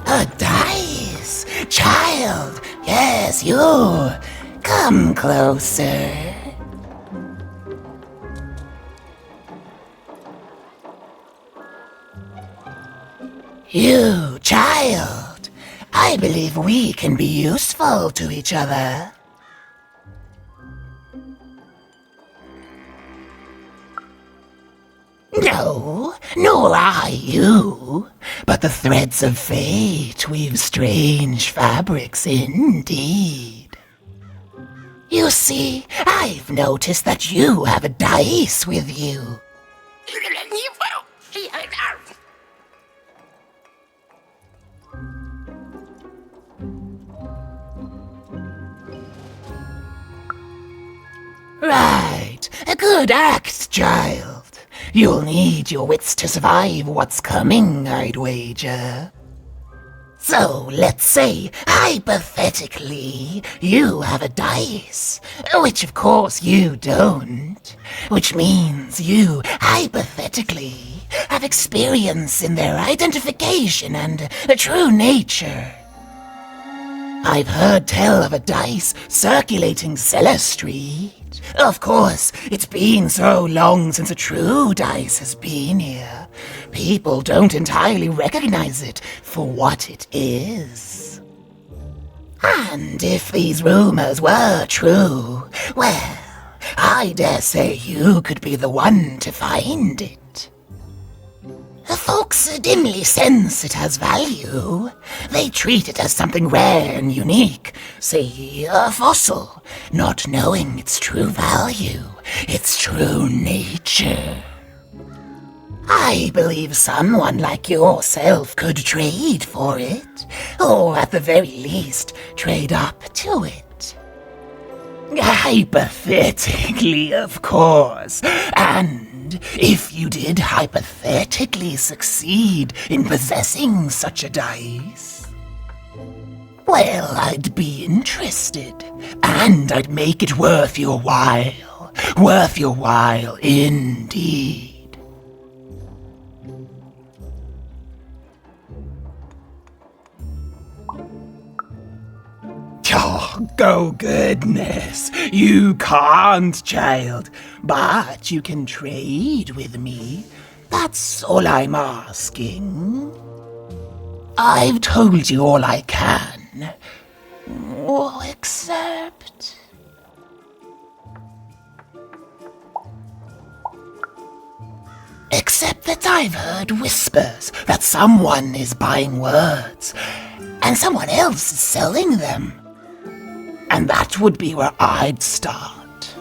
A dice! Child! Yes, you! Come closer. You, child! I believe we can be useful to each other. No, nor I you, but the threads of fate weave strange fabrics indeed. You see, I've noticed that you have a dice with you. Right, a good act, child. You'll need your wits to survive what's coming, I'd wager. So, let's say, hypothetically, you have a dice, which of course you don't, which means you, hypothetically, have experience in their identification and true nature. I've heard tell of a dice circulating Cellar Street. Of course, it's been so long since a true dice has been here. People don't entirely recognize it for what it is. And if these rumors were true, well, I dare say you could be the one to find it. Folks dimly sense it has value. They treat it as something rare and unique, say a fossil, not knowing its true value, its true nature. I believe someone like yourself could trade for it, or at the very least, trade up to it. Hypothetically, of course, and if you did hypothetically succeed in possessing such a dice, well, I'd be interested, and I'd make it worth your while indeed. Oh, goodness, you can't, child, but you can trade with me. That's all I'm asking. I've told you all I can. Oh, except... Except that I've heard whispers that someone is buying words, and someone else is selling them. And that would be where I'd start.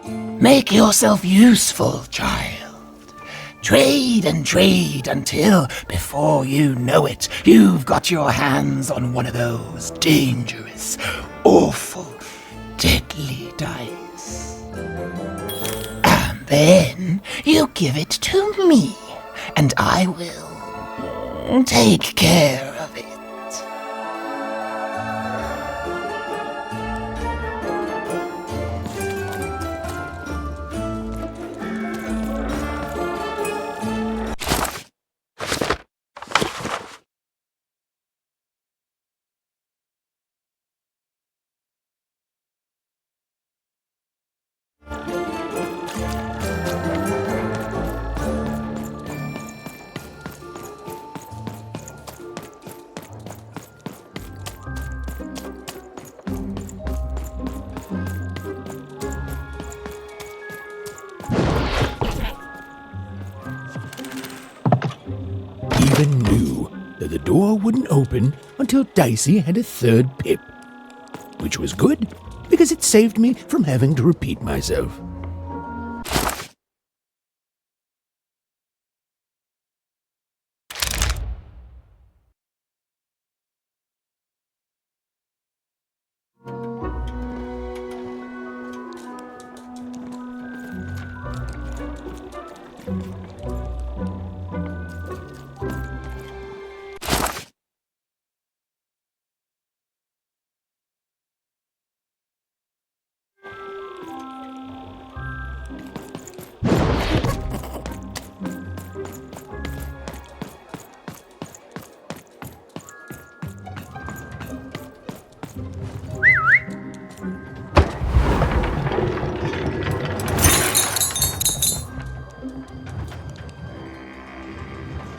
Make yourself useful, child. Trade and trade until, before you know it, you've got your hands on one of those dangerous, awful, deadly dice. And then you give it to me, and I will take care of it. Even knew that the door wouldn't open until Dicey had a third pip, which was good because it saved me from having to repeat myself.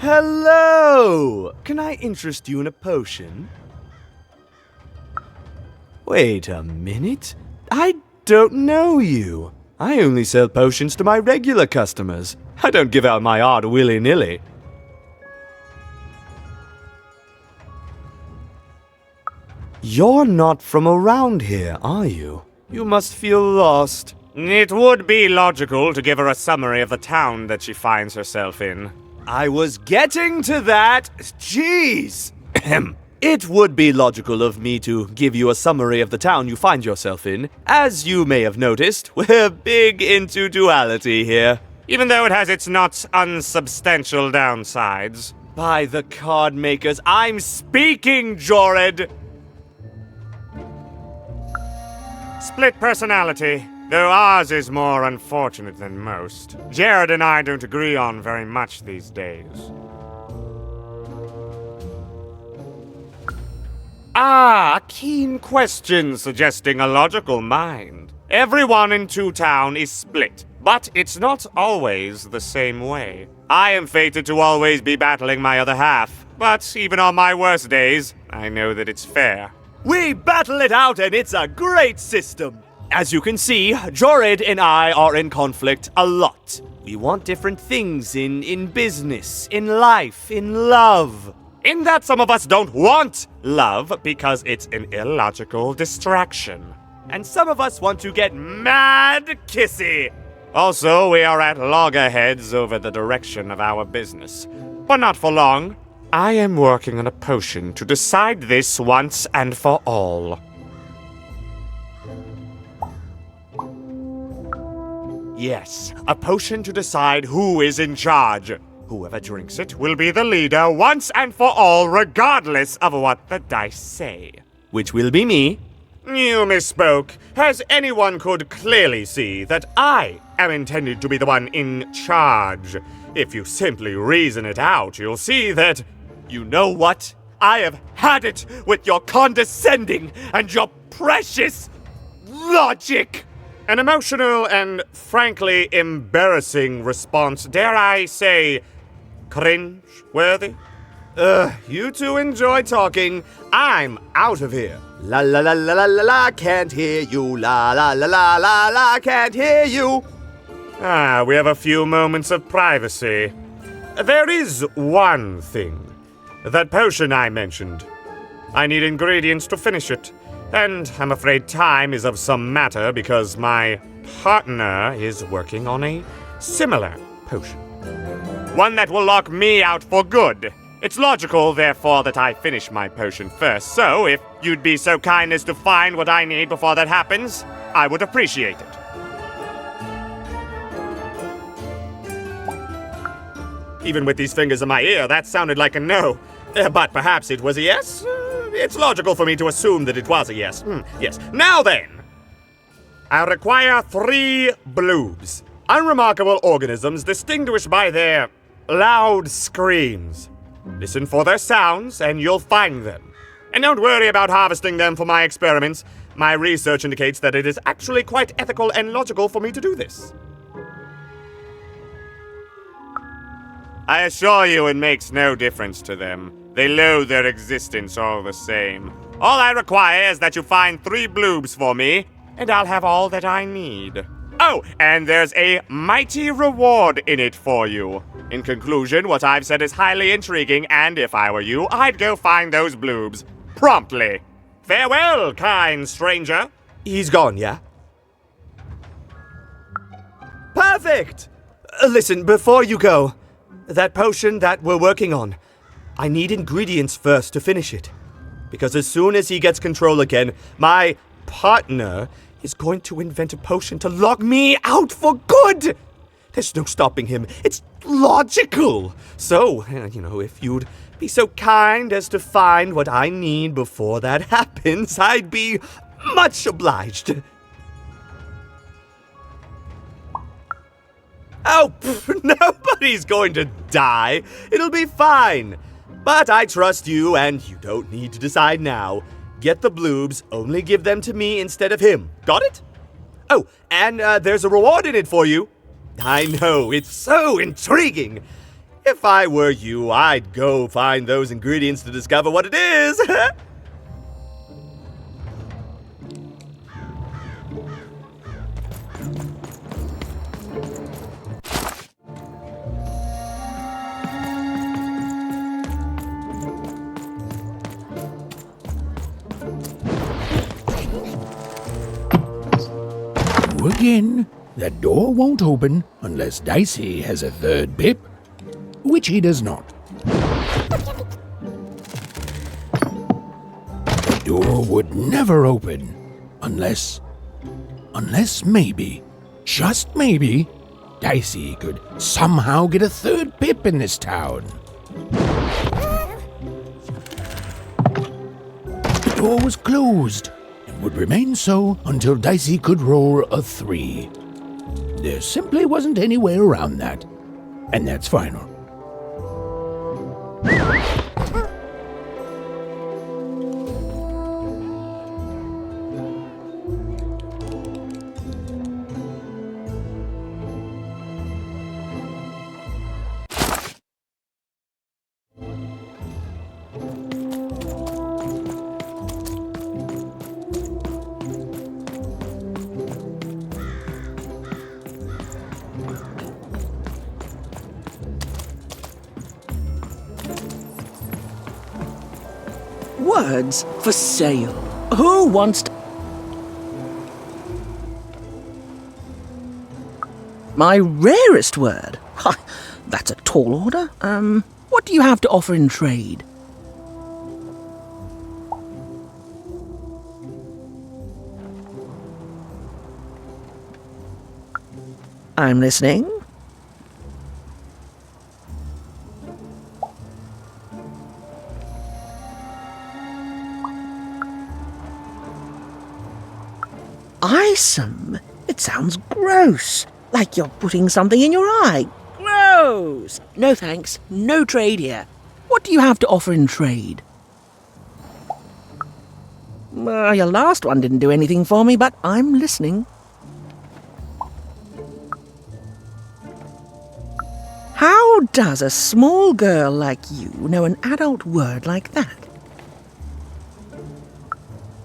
Hello! Can I interest you in a potion? Wait a minute. I don't know you. I only sell potions to my regular customers. I don't give out my art willy-nilly. You're not from around here, are you? You must feel lost. It would be logical to give her a summary of the town that she finds herself in. I was getting to that. Jeez! It would be logical of me to give you a summary of the town you find yourself in. As you may have noticed, we're big into duality here. Even though it has its not unsubstantial downsides. By the card makers, I'm speaking, Jorid! Split personality, though ours is more unfortunate than most. Jared and I don't agree on very much these days. Ah, a keen question suggesting a logical mind. Everyone in Two Town is split, but it's not always the same way. I am fated to always be battling my other half, but even on my worst days, I know that it's fair. We battle it out and it's a great system! As you can see, Jorid and I are in conflict a lot. We want different things in business, in life, in love. In that some of us don't want love because it's an illogical distraction. And some of us want to get mad kissy. Also, we are at loggerheads over the direction of our business. But not for long. I am working on a potion to decide this once and for all. Yes, a potion to decide who is in charge. Whoever drinks it will be the leader once and for all, regardless of what the dice say. Which will be me. You misspoke, as anyone could clearly see that I am intended to be the one in charge. If you simply reason it out, you'll see that... You know what? I have had it with your condescending and your precious logic! An emotional and frankly embarrassing response, dare I say, cringe-worthy? You two enjoy talking. I'm out of here. La la la la la la la, can't hear you. La la la la la la, can't hear you. Ah, we have a few moments of privacy. There is one thing. That potion I mentioned. I need ingredients to finish it. And I'm afraid time is of some matter because my partner is working on a similar potion. One that will lock me out for good. It's logical, therefore, that I finish my potion first. So, if you'd be so kind as to find what I need before that happens, I would appreciate it. Even with these fingers in my ear, that sounded like a no. But perhaps it was a yes? It's logical for me to assume that it was a yes. Yes. Now then! I require 3 bloobs. Unremarkable organisms distinguished by their loud screams. Listen for their sounds, and you'll find them. And don't worry about harvesting them for my experiments. My research indicates that it is actually quite ethical and logical for me to do this. I assure you it makes no difference to them. They loathe their existence all the same. All I require is that you find 3 bloobs for me, and I'll have all that I need. Oh, and there's a mighty reward in it for you. In conclusion, what I've said is highly intriguing, and if I were you, I'd go find those bloobs. Promptly. Farewell, kind stranger. He's gone, yeah? Perfect! Listen, before you go, that potion that we're working on, I need ingredients first to finish it. Because as soon as he gets control again, my partner is going to invent a potion to lock me out for good! There's no stopping him. It's logical! So, if you'd be so kind as to find what I need before that happens, I'd be much obliged. Oh, nobody's going to die. It'll be fine. But I trust you, and you don't need to decide now. Get the bloobs, only give them to me instead of him. Got it? Oh, and there's a reward in it for you. I know, it's so intriguing. If I were you, I'd go find those ingredients to discover what it is. Again, that door won't open unless Dicey has a third pip, which he does not. The door would never open unless maybe, just maybe, Dicey could somehow get a third pip in this town. The door was closed and would remain so until Dicey could roll a 3. There simply wasn't any way around that, and that's final. Words for sale. Who wants to... My rarest word? Ha, that's a tall order. What do you have to offer in trade? I'm listening. Eyesome? It sounds gross. Like you're putting something in your eye. Gross! No thanks. No trade here. What do you have to offer in trade? Your last one didn't do anything for me, but I'm listening. How does a small girl like you know an adult word like that?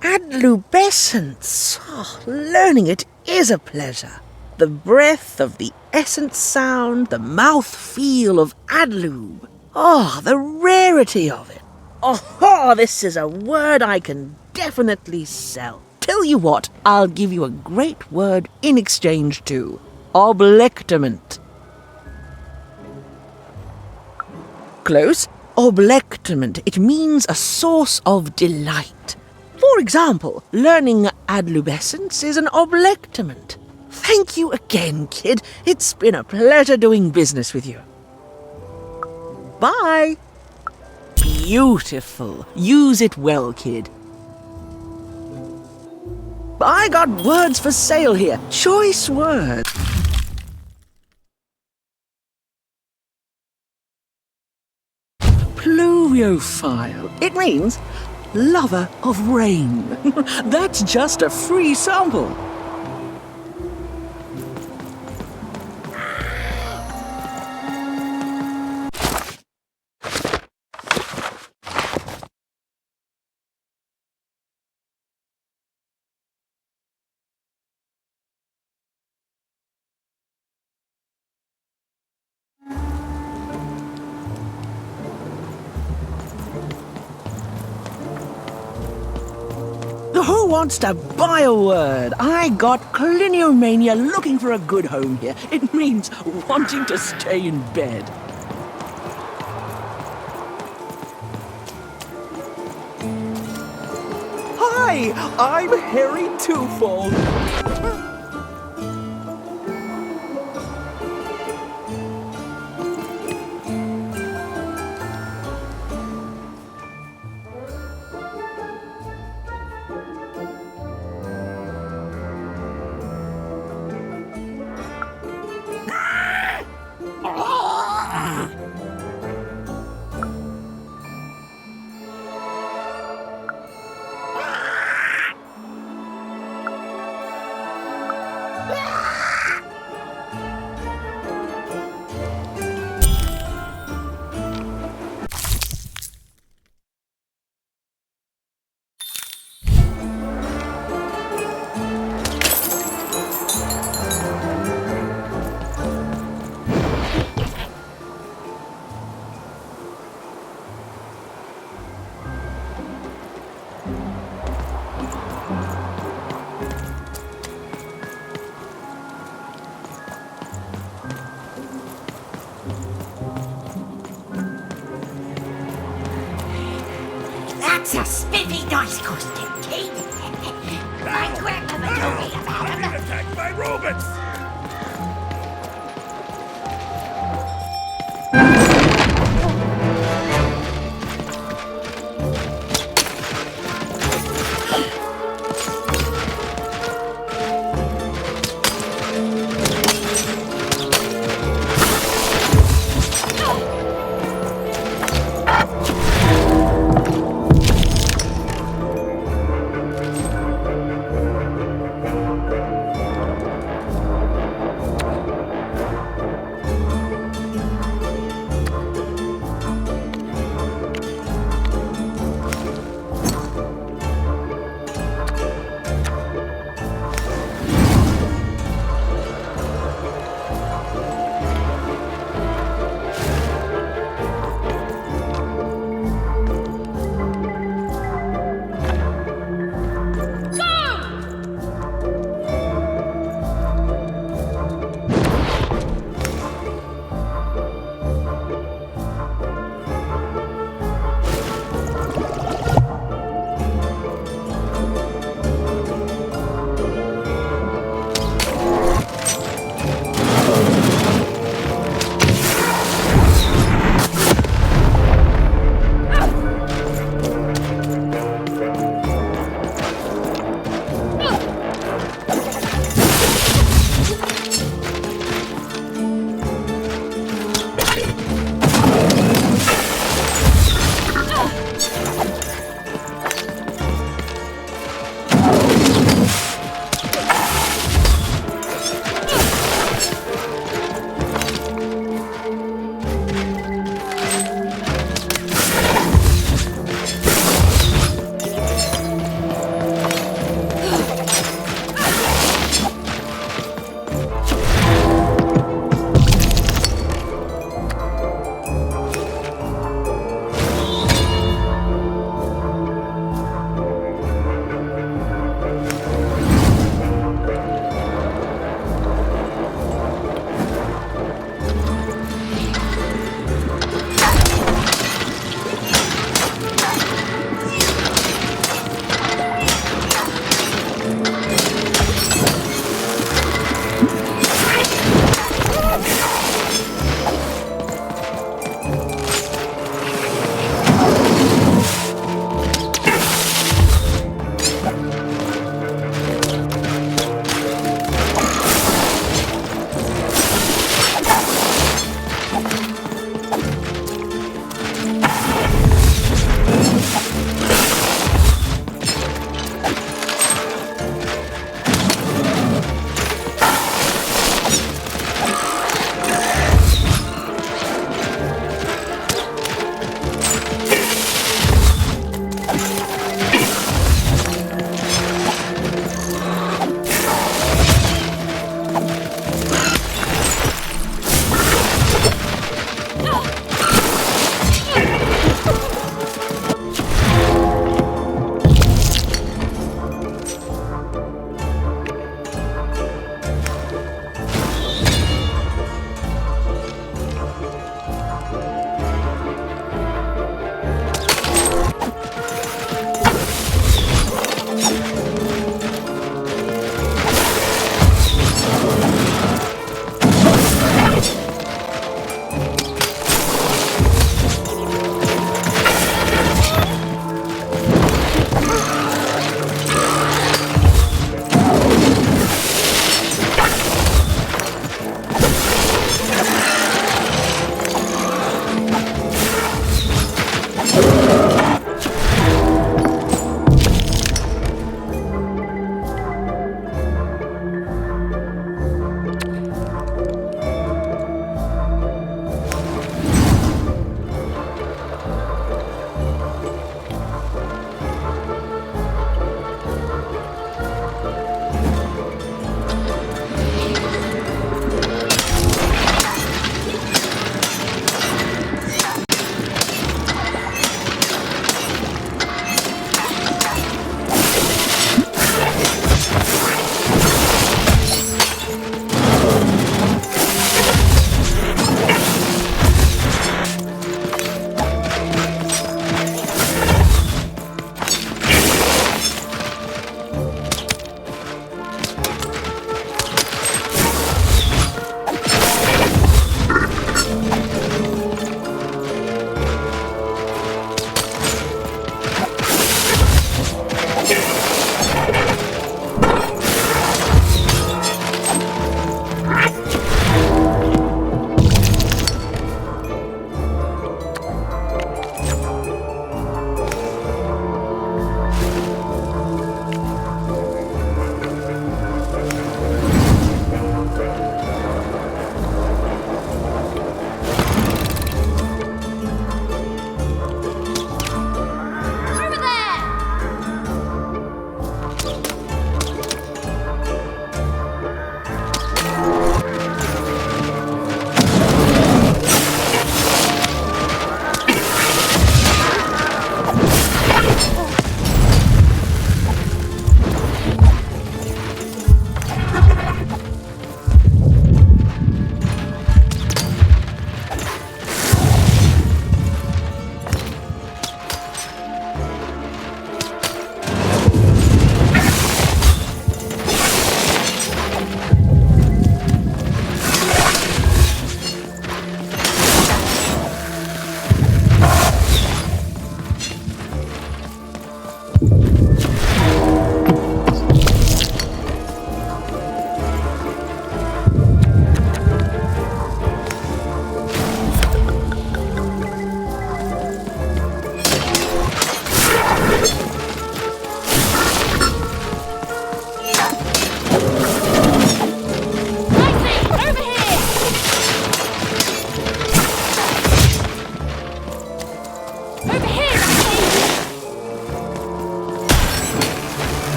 Adlubescence. Oh, learning it is a pleasure. The breath of the essence sound, the mouth feel of adlube. Oh, the rarity of it. Oh, this is a word I can definitely sell. Tell you what, I'll give you a great word in exchange too. Oblectament. Close. Oblectament. It means a source of delight. For example, learning adlubescence is an oblectament. Thank you again, kid. It's been a pleasure doing business with you. Bye. Beautiful. Use it well, kid. I got words for sale here. Choice words. Pluviophile. It means lover of rain. That's just a free sample. Who wants to buy a word? I got cliniomania looking for a good home here. It means wanting to stay in bed. Hi, I'm Harry Twofold. That's a spiffy nice costume, kid. My grandmother told me about him. Attacked by robots!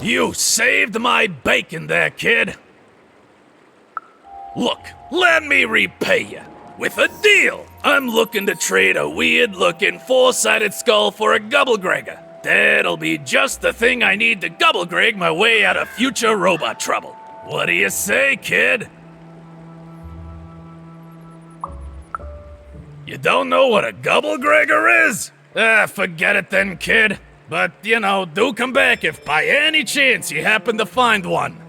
You saved my bacon there, kid. Look, let me repay you. With a deal. I'm looking to trade a weird-looking four-sided skull for a gubblegregger. That'll be just the thing I need to gubblegreg my way out of future robot trouble. What do you say, kid? You don't know what a gubblegregger is? Forget it then, kid. But, you know, do come back if by any chance you happen to find one.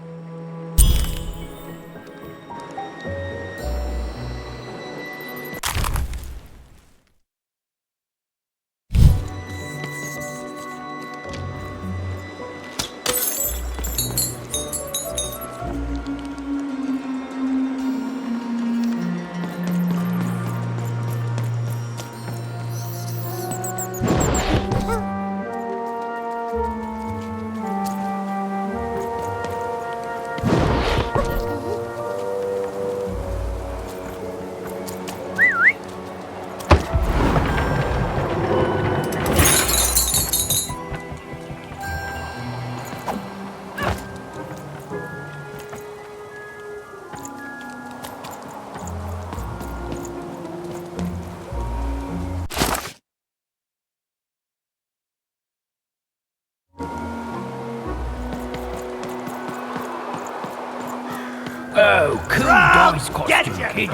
Oh, cool dice costume, kid.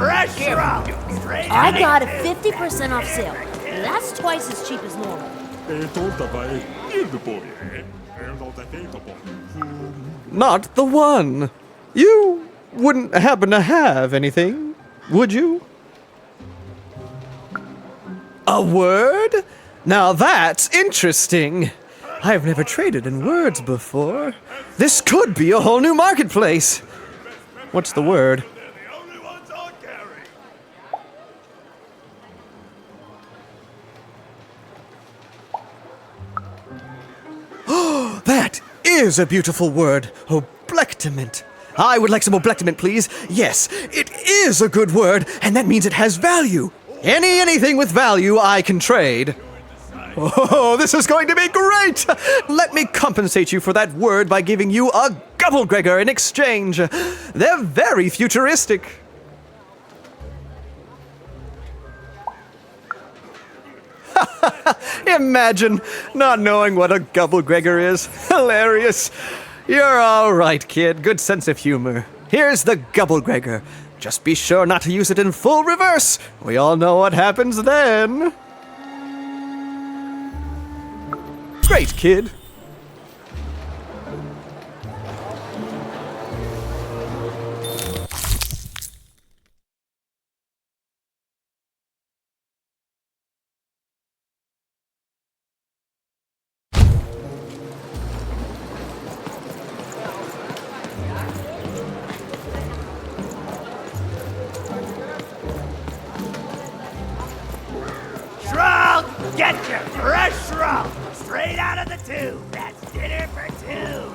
I got a 50% off sale. That's twice as cheap as normal. Not the one. You wouldn't happen to have anything, would you? A word? Now that's interesting. I've never traded in words before. This could be a whole new marketplace. What's the word? Oh, that is a beautiful word. Oblectament. I would like some oblectament, please. Yes, it is a good word, and that means it has value. Anything with value I can trade. Oh, this is going to be great! Let me compensate you for that word by giving you a gubblegregger in exchange. They're very futuristic. Imagine not knowing what a gubblegregger is. Hilarious. You're all right, kid. Good sense of humor. Here's the gubblegregger. Just be sure not to use it in full reverse. We all know what happens then. Great, kid. Shroud, get your fresh shroud! Straight out of the tube. That's dinner for two.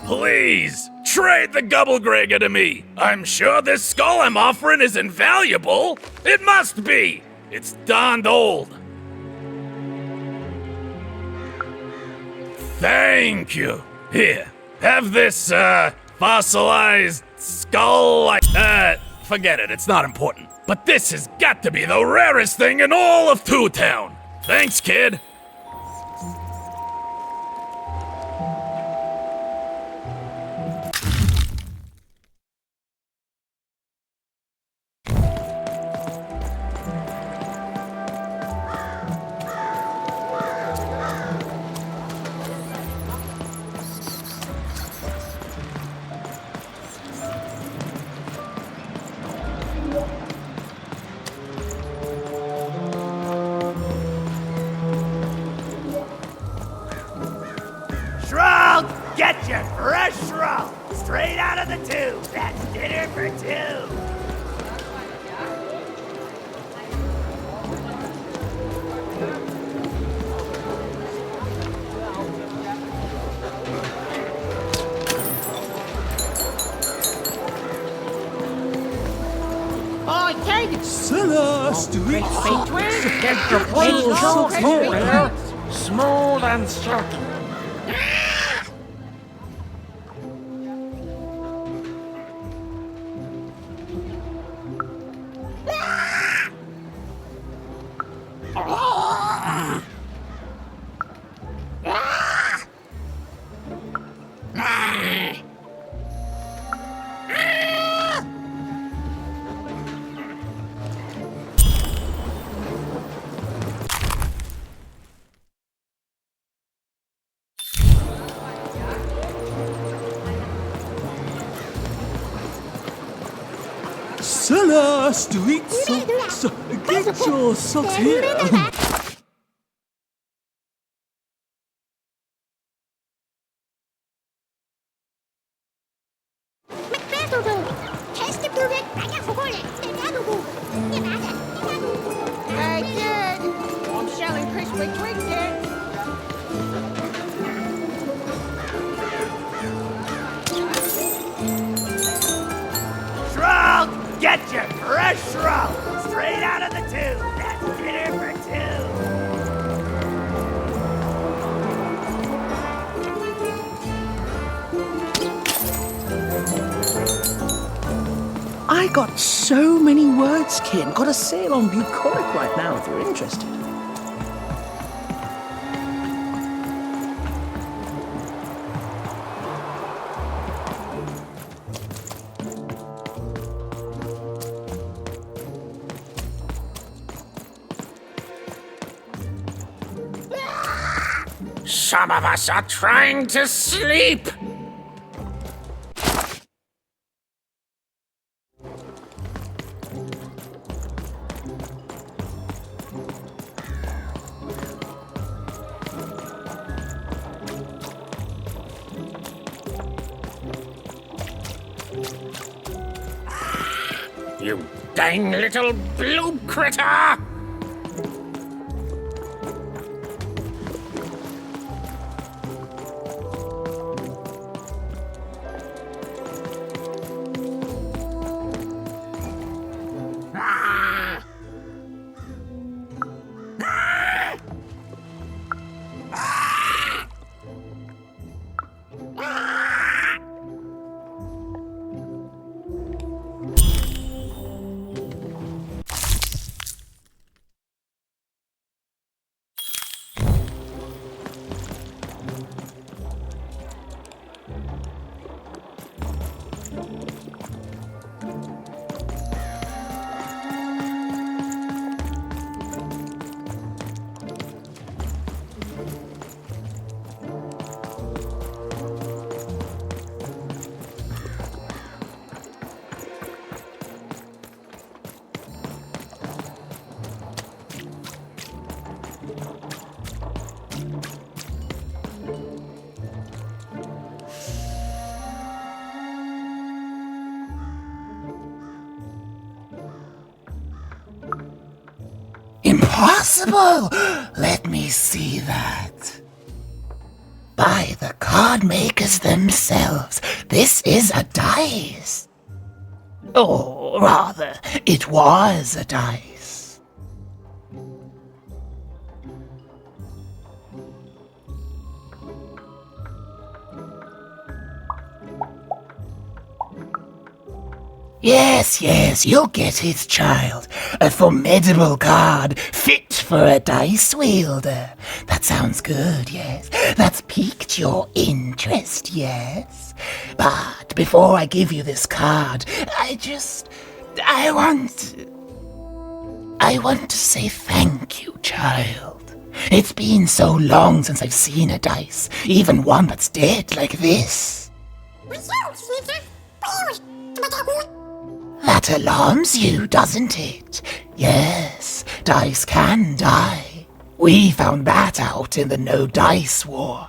Please, trade the gubblegregger to me. I'm sure this skull I'm offering is invaluable. It must be. It's darned old. Thank you. Here, have this, fossilized skull. Forget it, it's not important. But this has got to be the rarest thing in all of Two Town. Thanks, kid. Shroud, get your fresh shroud! Straight out of the tube. That's dinner for two. Smooth and silky. Cellar street socks. Get your socks here. Hey, kid! I'm selling crispy twigs here. Shroud! Get your fresh shroud! Straight out of the tube! That's dinner for two! I got so many words, kid. Got a sale on bucolic right now if you're interested. Some of us are trying to sleep. You dang little blue critter! Impossible! Let me see that. By the card makers themselves, this is a dice. Or rather, it was a dice. Yes, you'll get it, child. A formidable card, fit for a dice wielder. That sounds good, yes. That's piqued your interest, yes. But before I give you this card, I want to say thank you, child. It's been so long since I've seen a dice, even one that's dead like this. That alarms you, doesn't it? Yes, dice can die. We found that out in the No Dice War.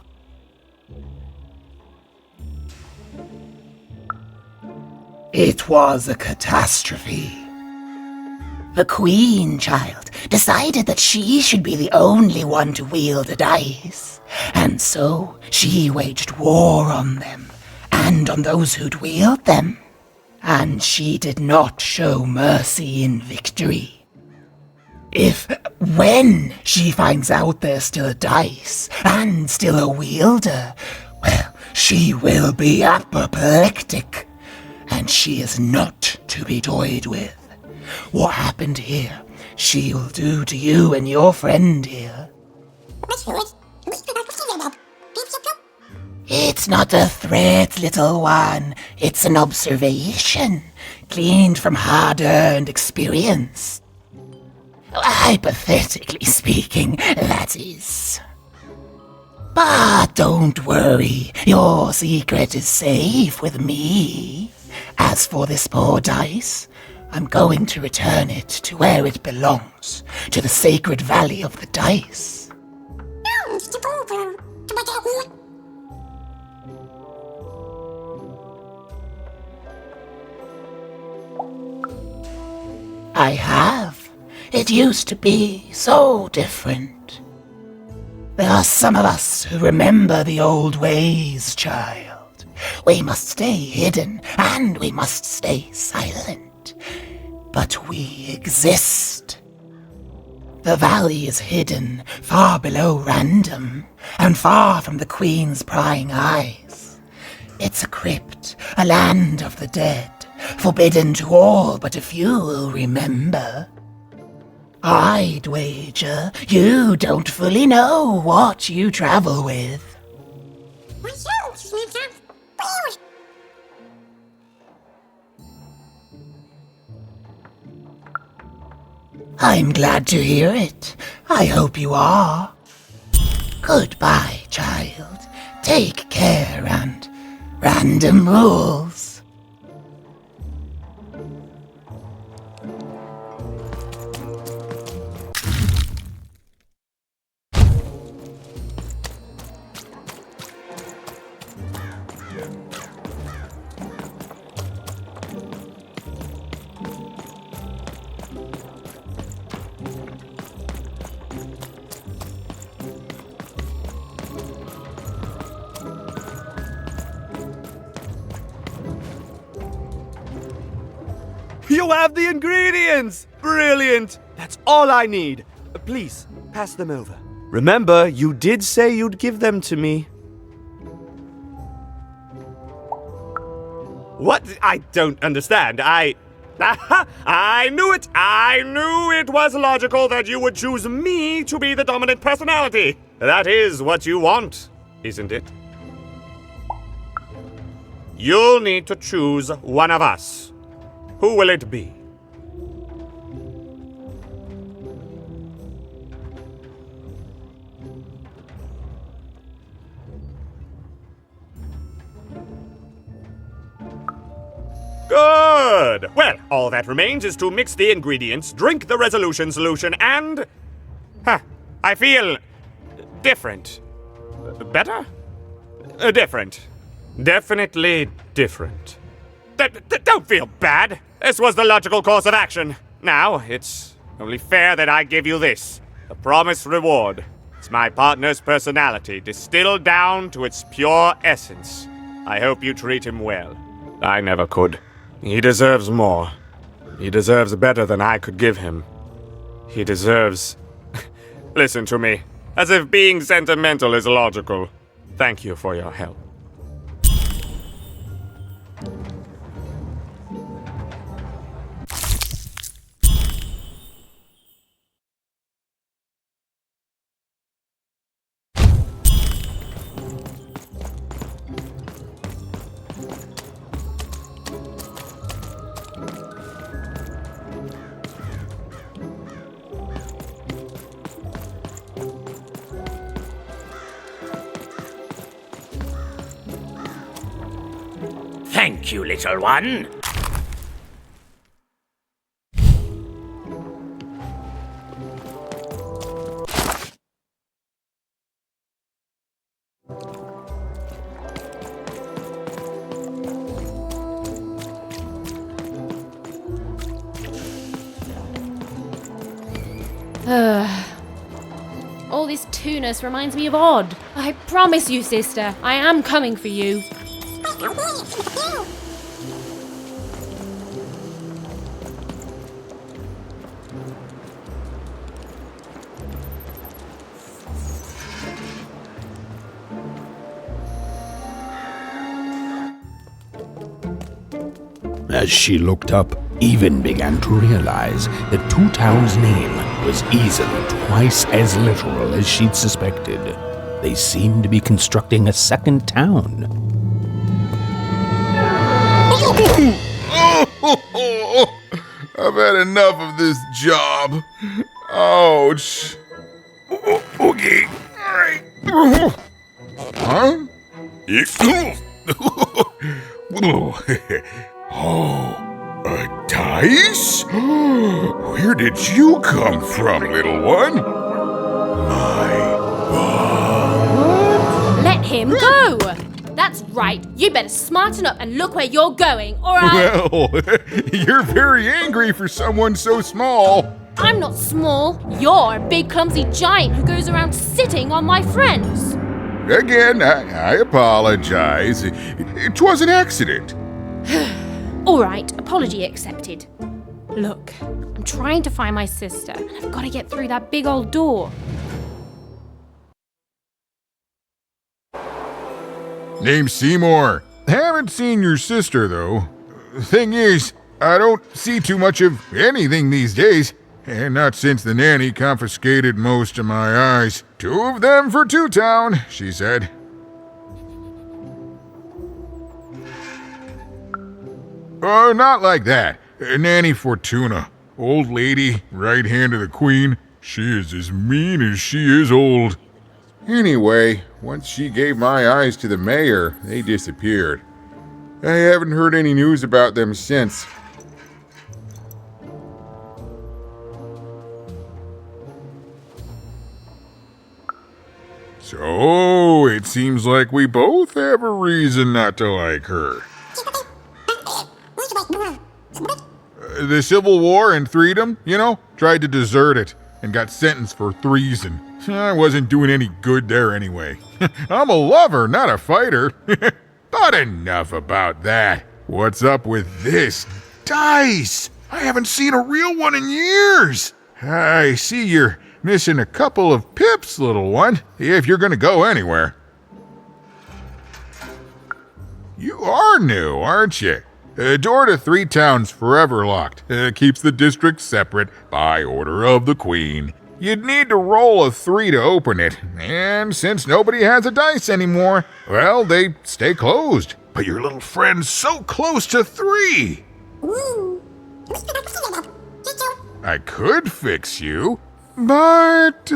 It was a catastrophe. The Queen, child, decided that she should be the only one to wield a dice, and so she waged war on them, and on those who'd wield them. And she did not show mercy in victory. When she finds out there's still a dice, and still a wielder, well, she will be apoplectic, and she is not to be toyed with. What happened here, she'll do to you and your friend here. It's not a threat, little one. It's an observation, gleaned from hard-earned experience. Hypothetically speaking, that is. But don't worry, your secret is safe with me. As for this poor dice, I'm going to return it to where it belongs, to the sacred valley of the dice. I have. It used to be so different. There are some of us who remember the old ways, child. We must stay hidden, and we must stay silent. But we exist. The valley is hidden far below random, and far from the Queen's prying eyes. It's a crypt, a land of the dead, forbidden to all but a few will remember. I'd wager you don't fully know what you travel with. I'm glad to hear it. I hope you are. Goodbye, child. Take care and random rules. You have the ingredients! Brilliant! That's all I need. Please, pass them over. Remember, you did say you'd give them to me. What? I don't understand. I knew it! I knew it was logical that you would choose me to be the dominant personality. That is what you want, isn't it? You'll need to choose one of us. Who will it be? Good! Well, all that remains is to mix the ingredients, drink the resolution solution, and... I feel... different. Better? Different. Definitely different. Don't feel bad. This was the logical course of action. Now, it's only fair that I give you this. The promised reward. It's my partner's personality, distilled down to its pure essence. I hope you treat him well. I never could. He deserves more. He deserves better than I could give him. He deserves... Listen to me. As if being sentimental is logical. Thank you for your help. Thank you, little one. All this two-ness reminds me of Odd. I promise you, sister, I am coming for you. As she looked up, Even began to realize that Two Town's name was easily twice as literal as she'd suspected. They seemed to be constructing a second town. I've had enough of this job. Ouch. Okay. All right. Huh? Oh, a dice? Where did you come from, little one? My God. Let him go! That's right. You better smarten up and look where you're going, or I'll... Well, you're very angry for someone so small. I'm not small. You're a big clumsy giant who goes around sitting on my friends. Again, I apologize. It was an accident. All right, apology accepted. Look, I'm trying to find my sister, and I've got to get through that big old door. Name's Seymour. Haven't seen your sister, though. Thing is, I don't see too much of anything these days. And not since the nanny confiscated most of my eyes. 2 of them for Two Town, she said. Oh, not like that. Nanny Fortuna. Old lady, right hand of the queen. She is as mean as she is old. Anyway, once she gave my eyes to the mayor, they disappeared. I haven't heard any news about them since. So, it seems like we both have a reason not to like her. The Civil War and Freedom, tried to desert it and got sentenced for treason. I wasn't doing any good there anyway. I'm a lover, not a fighter. But enough about that. What's up with this? Dice! I haven't seen a real one in years. I see you're missing a couple of pips, little one, if you're gonna go anywhere. You are new, aren't you? Door to 3 Towns forever locked. Keeps the district separate by order of the Queen. You'd need to roll a 3 to open it, and since nobody has a dice anymore, well, they stay closed. But your little friend's so close to 3! I could fix you, but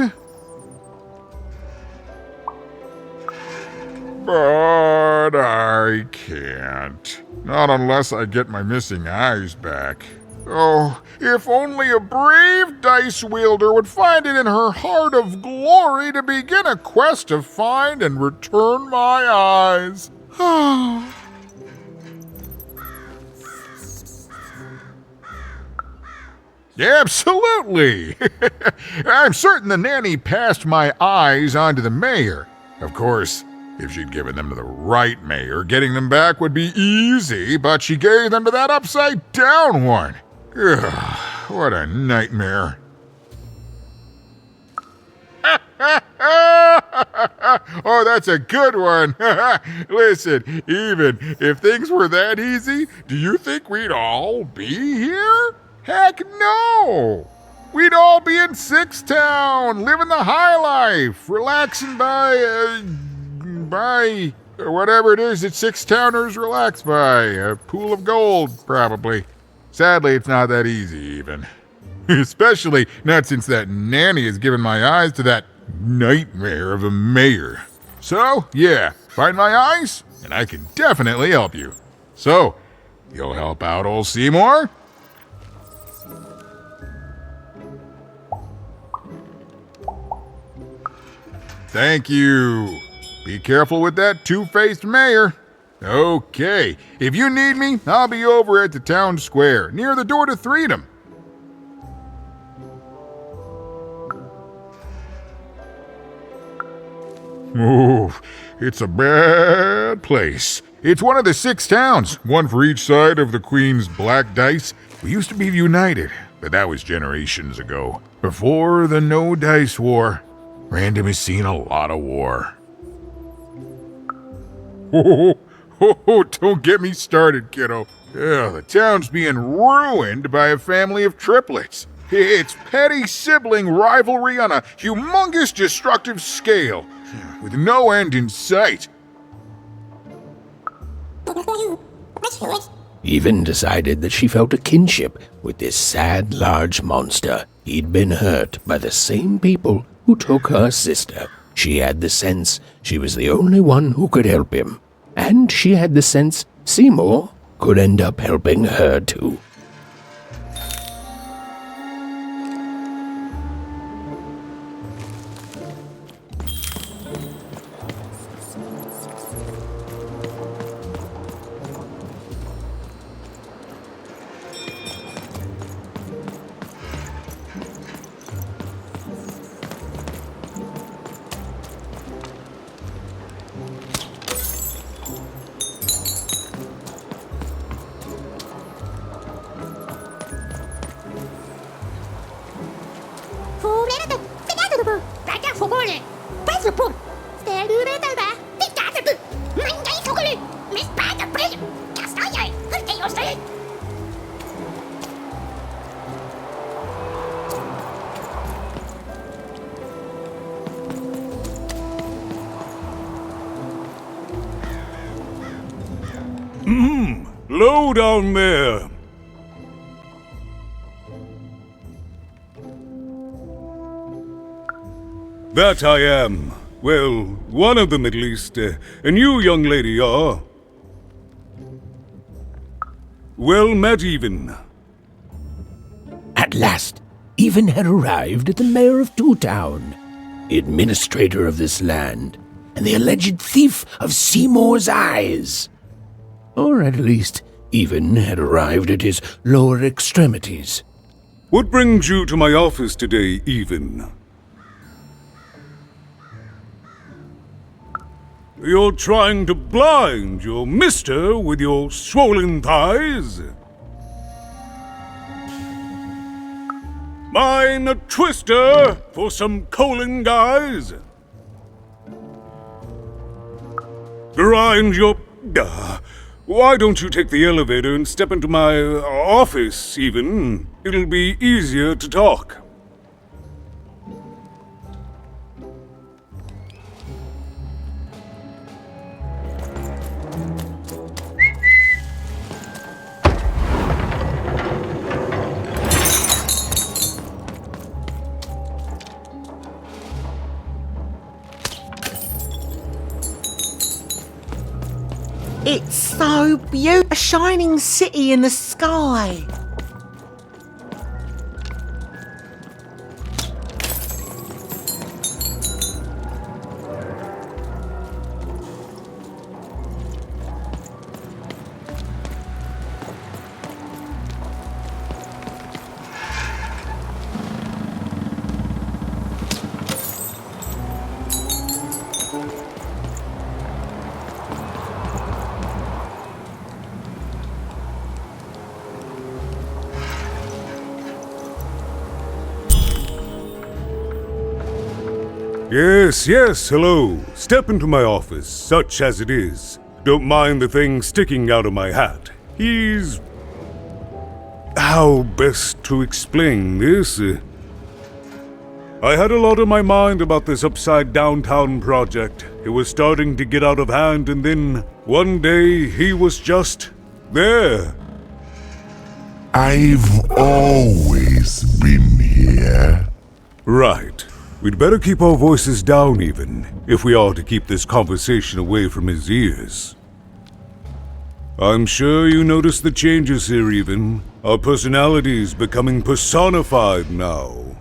I can't. Not unless I get my missing eyes back. Oh, if only a brave dice wielder would find it in her heart of glory to begin a quest to find and return my eyes. Absolutely! I'm certain the nanny passed my eyes on to the mayor. Of course, if she'd given them to the right mayor, getting them back would be easy, but she gave them to that upside-down one. Ugh, what a nightmare. Oh, that's a good one. Listen, even if things were that easy, do you think we'd all be here? Heck no! We'd all be in Six Town, living the high life, relaxing by whatever it is that Six Towners relax by. A pool of gold, probably. Sadly, it's not that easy, even. Especially not since that nanny has given my eyes to that nightmare of a mayor. So, yeah, find my eyes, and I can definitely help you. So, you'll help out old Seymour? Thank you. Be careful with that two-faced mayor. Okay, if you need me, I'll be over at the town square, near the door to Freedom. Oh, it's a bad place. It's one of the 6 towns, one for each side of the Queen's black dice. We used to be united, but that was generations ago. Before the No Dice War. Random has seen a lot of war. Oh, don't get me started, kiddo. Yeah, the town's being ruined by a family of triplets. It's petty sibling rivalry on a humongous destructive scale, with no end in sight. Even decided that she felt a kinship with this sad, large monster. He'd been hurt by the same people who took her sister. She had the sense she was the only one who could help him. And she had the sense Seymour could end up helping her too. Low down there. That I am. Well, one of them at least. And you, young lady, are... Well met, Even. At last, Even had arrived at the mayor of Two Town, the administrator of this land, and the alleged thief of Seymour's eyes. Or at least, Even had arrived at his lower extremities. What brings you to my office today, Even? You're trying to blind your mister with your swollen thighs? Mine a twister for some colon guys? Grind your... why don't you take the elevator and step into my office, Even? It'll be easier to talk. It's so beautiful. A shining city in the sky. Yes, hello. Step into my office, such as it is. Don't mind the thing sticking out of my hat. He's... how best to explain this? I had a lot on my mind about this upside downtown project. It was starting to get out of hand, and then one day he was just there. I've always been here. Right. We'd better keep our voices down, Even, if we are to keep this conversation away from his ears. I'm sure you noticed the changes here, Even. Our personalities becoming personified now.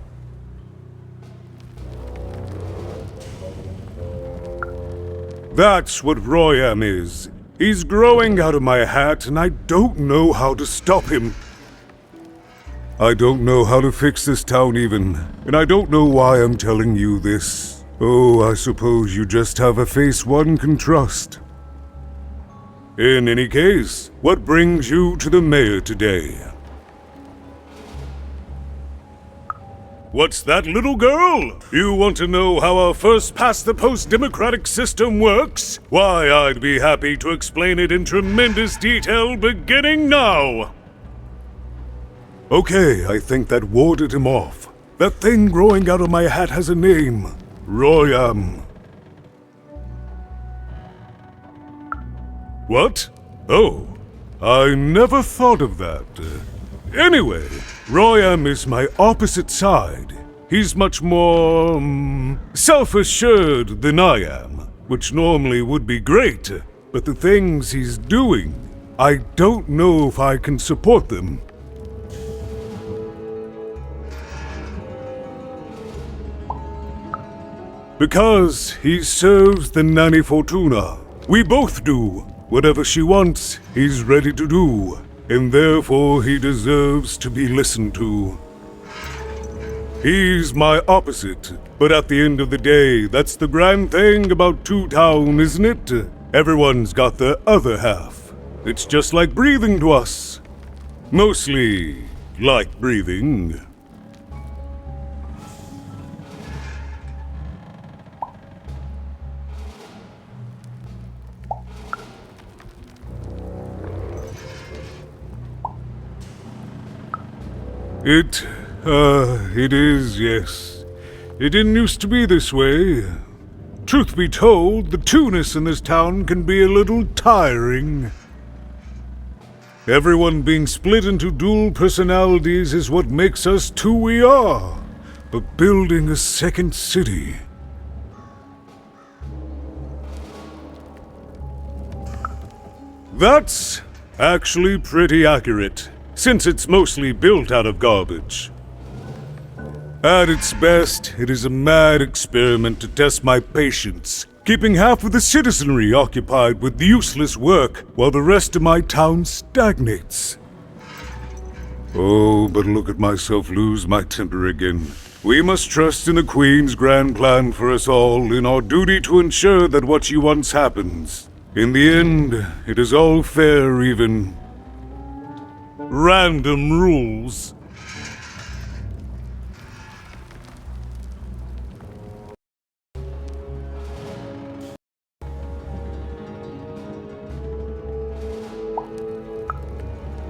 That's what Royam is. He's growing out of my hat, and I don't know how to stop him. I don't know how to fix this town, Even, and I don't know why I'm telling you this, Oh, I suppose you just have a face one can trust. In any case, what brings you to the mayor today? What's that, little girl? You want to know how our first-past-the-post democratic system works? Why, I'd be happy to explain it in tremendous detail beginning now. Okay, I think that warded him off. That thing growing out of my hat has a name. Royam. What? Oh, I never thought of that. Anyway, Royam is my opposite side. He's much more, self-assured than I am, which normally would be great, but the things he's doing, I don't know if I can support them. Because he serves the Nanny Fortuna. We both do. Whatever she wants, he's ready to do. And therefore he deserves to be listened to. He's my opposite, but at the end of the day, that's the grand thing about Two Town, isn't it? Everyone's got their other half. It's just like breathing to us. Mostly like breathing. It is, yes. It didn't used to be this way. Truth be told, the two-ness in this town can be a little tiring. Everyone being split into dual personalities is what makes us who we are. But building a second city... That's actually pretty accurate, since it's mostly built out of garbage. At its best, it is a mad experiment to test my patience, keeping half of the citizenry occupied with useless work while the rest of my town stagnates. Oh, but look at myself lose my temper again. We must trust in the Queen's grand plan for us all, in our duty to ensure that what she wants happens. In the end, it is all fair, even random rules.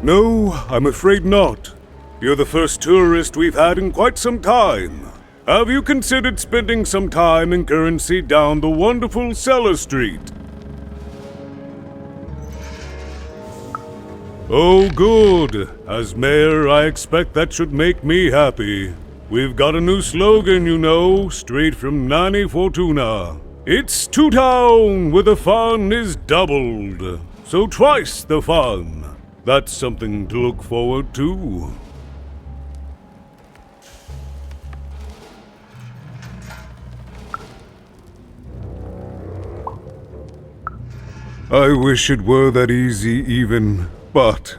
No, I'm afraid not. You're the first tourist we've had in quite some time. Have you considered spending some time in currency down the wonderful Cellar Street? Oh, good. As mayor, I expect that should make me happy. We've got a new slogan, you know, straight from Nanny Fortuna. It's Two Town, where the fun is doubled. So twice the fun. That's something to look forward to. I wish it were that easy even, but...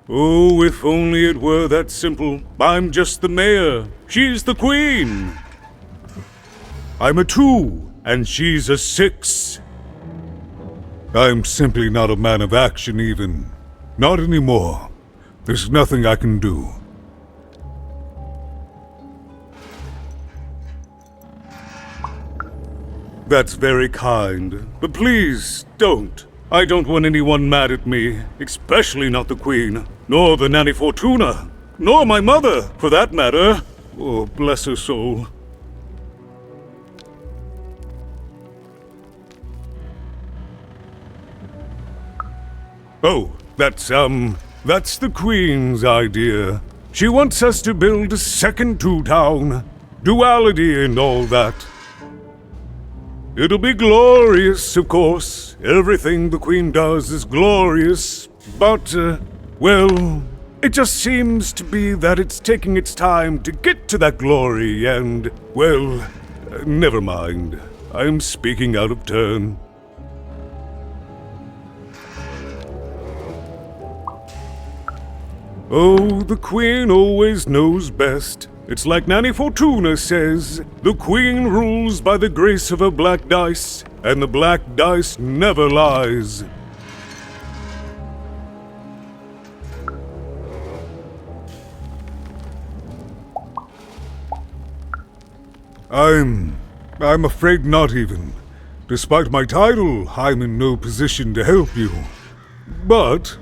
Oh, if only it were that simple. I'm just the mayor. She's the queen. I'm a 2, and she's a 6. I'm simply not a man of action even. Not anymore. There's nothing I can do. That's very kind, but please, don't. I don't want anyone mad at me, especially not the Queen, nor the Nanny Fortuna, nor my mother, for that matter. Oh, bless her soul. Oh, that's the Queen's idea. She wants us to build a second Two Town, duality and all that. It'll be glorious, of course. Everything the Queen does is glorious, but, well, it just seems to be that it's taking its time to get to that glory and, well, never mind. I'm speaking out of turn. Oh, the Queen always knows best. It's like Nanny Fortuna says, the Queen rules by the grace of her black dice, and the black dice never lies. I'm afraid not even. Despite my title, I'm in no position to help you. But...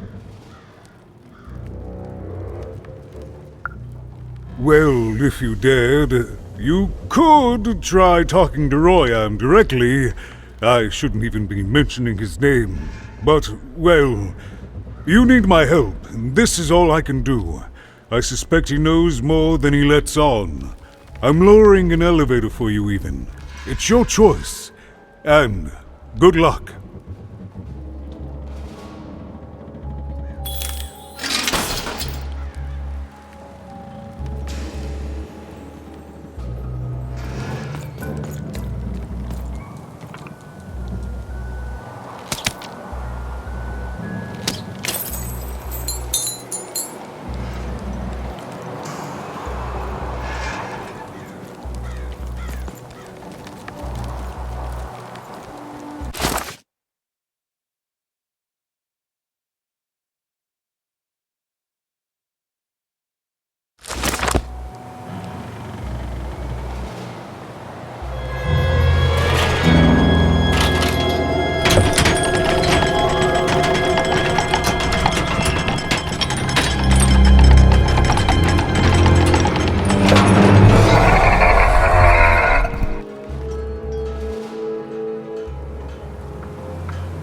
well, if you dared, you could try talking to Royam directly. I shouldn't even be mentioning his name. But, well, you need my help, and this is all I can do. I suspect he knows more than he lets on. I'm lowering an elevator for you even. It's your choice. And good luck.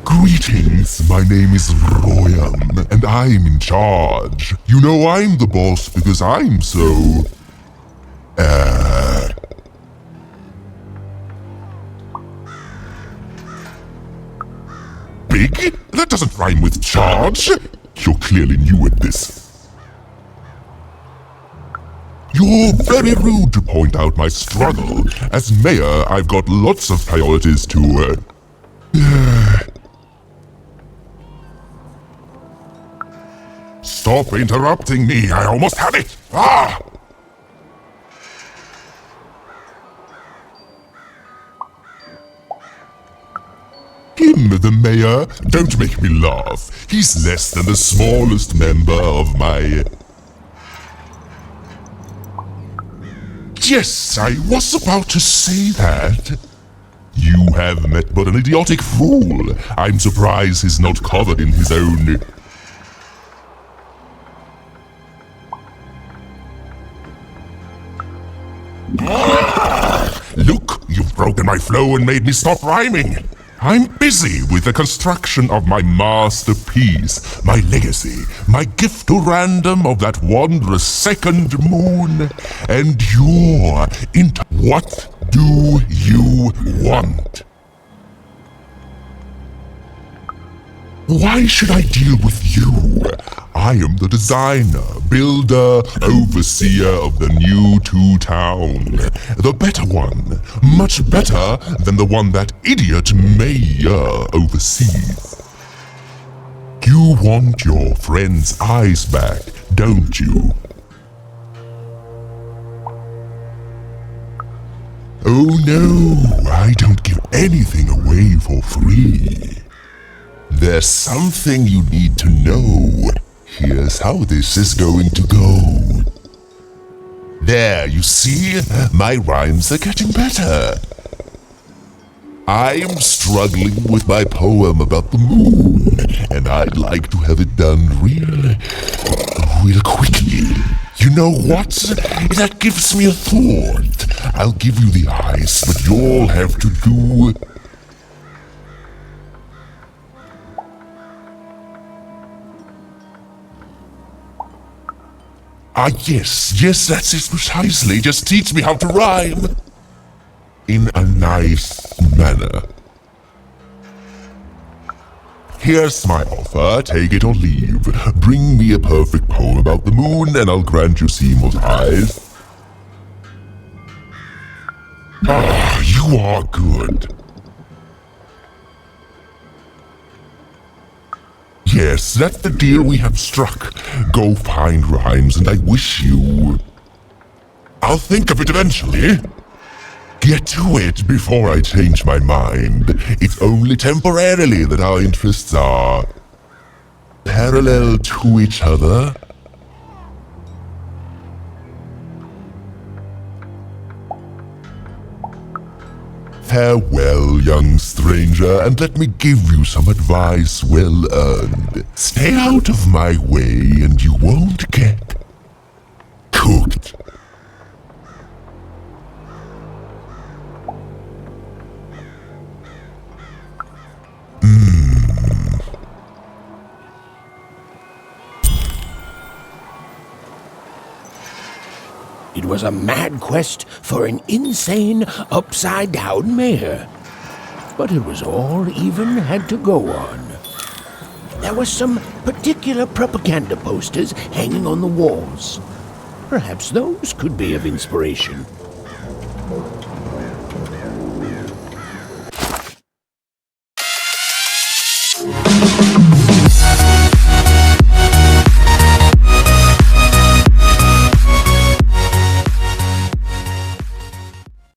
Greetings, my name is Royam, and I'm in charge. You know I'm the boss because I'm so... big? That doesn't rhyme with charge. You're clearly new at this. You're very rude to point out my struggle. As mayor, I've got lots of priorities to, Stop interrupting me, I almost had it! Ah! Him, the mayor? Don't make me laugh. He's less than the smallest member of my... Yes, I was about to say that. You have met but an idiotic fool. I'm surprised he's not covered in his own... Look, you've broken my flow and made me stop rhyming. I'm busy with the construction of my masterpiece, my legacy, my gift to random of that wondrous second moon. And you're into... What do you want? Why should I deal with you? I am the designer, builder, overseer of the new town. The better one. Much better than the one that idiot mayor oversees. You want your friend's eyes back, don't you? Oh no, I don't give anything away for free. There's something you need to know. Here's how this is going to go. There, you see? My rhymes are getting better. I'm struggling with my poem about the moon, and I'd like to have it done real quickly. You know what? That gives me a thought. I'll give you the ice, but you'll have to do... Ah, yes, that's it precisely. Just teach me how to rhyme. In a nice manner. Here's my offer, take it or leave. Bring me a perfect poem about the moon and I'll grant you Seymour's eyes. Ah, you are good. yes, that's the deal we have struck. Go find rhymes, and I wish you... I'll think of it eventually. Get to it before I change my mind. It's only temporarily that our interests are... parallel to each other. Farewell, young stranger, and let me give you some advice well earned. Stay out of my way, and you won't get cooked. It was a mad quest for an insane, upside-down mayor. But it was all Even had to go on. There were some particular propaganda posters hanging on the walls. Perhaps those could be of inspiration.